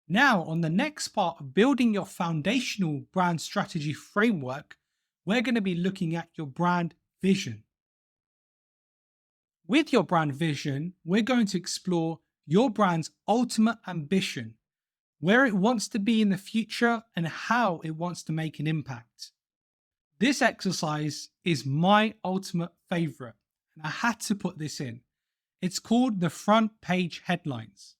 Now, on the next part of building your foundational brand strategy framework, we're going to be looking at your brand vision. With your brand vision, we're going to explore your brand's ultimate ambition, where it wants to be in the future and how it wants to make an impact. This exercise is my ultimate favorite, and I had to put this in. It's called the front page headlines.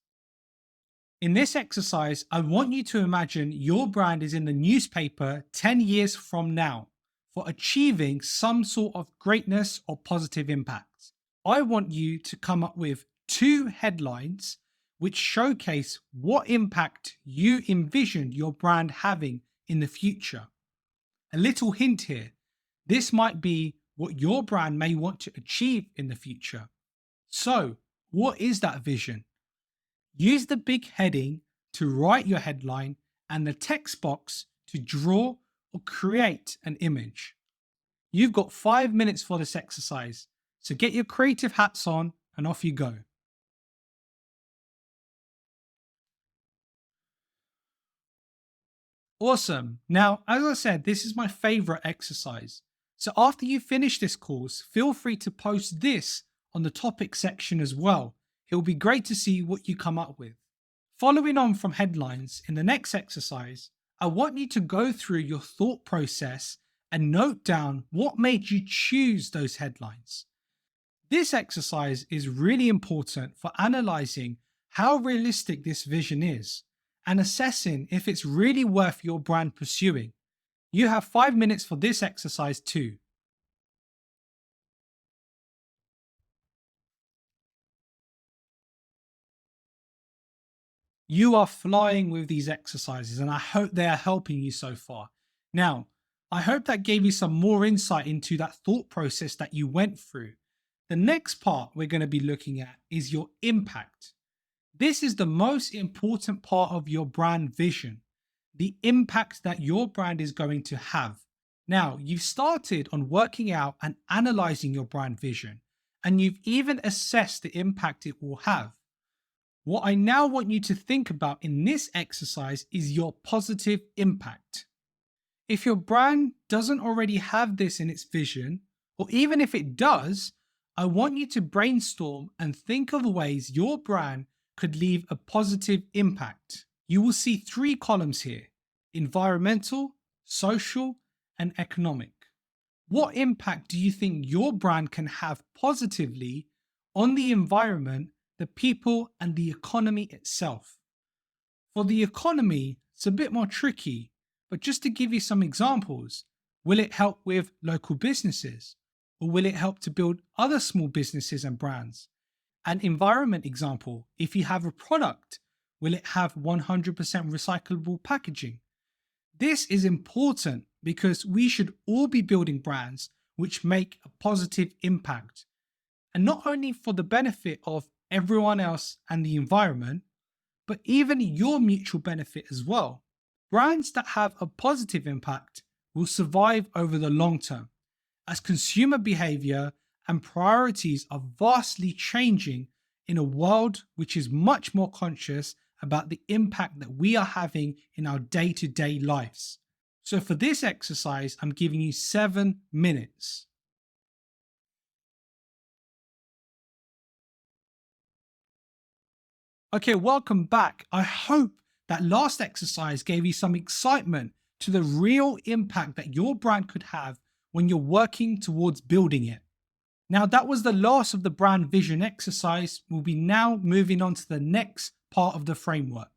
In this exercise, I want you to imagine your brand is in the newspaper 10 years from now for achieving some sort of greatness or positive impact. I want you to come up with two headlines which showcase what impact you envision your brand having in the future. A little hint here, this might be what your brand may want to achieve in the future. So, what is that vision? Use the big heading to write your headline and the text box to draw or create an image. You've got 5 minutes for this exercise, so get your creative hats on and off you go. Awesome. Now, as I said, this is my favorite exercise. So after you finish this course, feel free to post this on the topic section as well. It will be great to see what you come up with. Following on from headlines, in the next exercise, I want you to go through your thought process and note down what made you choose those headlines. This exercise is really important for analyzing how realistic this vision is and assessing if it's really worth your brand pursuing. You have 5 minutes for this exercise too. You are flying with these exercises, and I hope they are helping you so far. Now, I hope that gave you some more insight into that thought process that you went through. The next part we're going to be looking at is your impact. This is the most important part of your brand vision, the impact that your brand is going to have. Now, you've started on working out and analyzing your brand vision, and you've even assessed the impact it will have. What I now want you to think about in this exercise is your positive impact. If your brand doesn't already have this in its vision, or even if it does, I want you to brainstorm and think of ways your brand could leave a positive impact. You will see 3 columns here: environmental, social, and economic. What impact do you think your brand can have positively on the environment, the people, and the economy itself? For the economy, it's a bit more tricky, but just to give you some examples, will it help with local businesses? Or will it help to build other small businesses and brands? An environment example, if you have a product, will it have 100% recyclable packaging? This is important because we should all be building brands which make a positive impact, and not only for the benefit of everyone else and the environment, but even your mutual benefit as well. Brands that have a positive impact will survive over the long term, as consumer behavior and priorities are vastly changing in a world which is much more conscious about the impact that we are having in our day-to-day lives. So for this exercise, I'm giving you 7 minutes. Okay, welcome back. I hope that last exercise gave you some excitement to the real impact that your brand could have when you're working towards building it. Now, that was the last of the brand vision exercise. We'll be now moving on to the next part of the framework.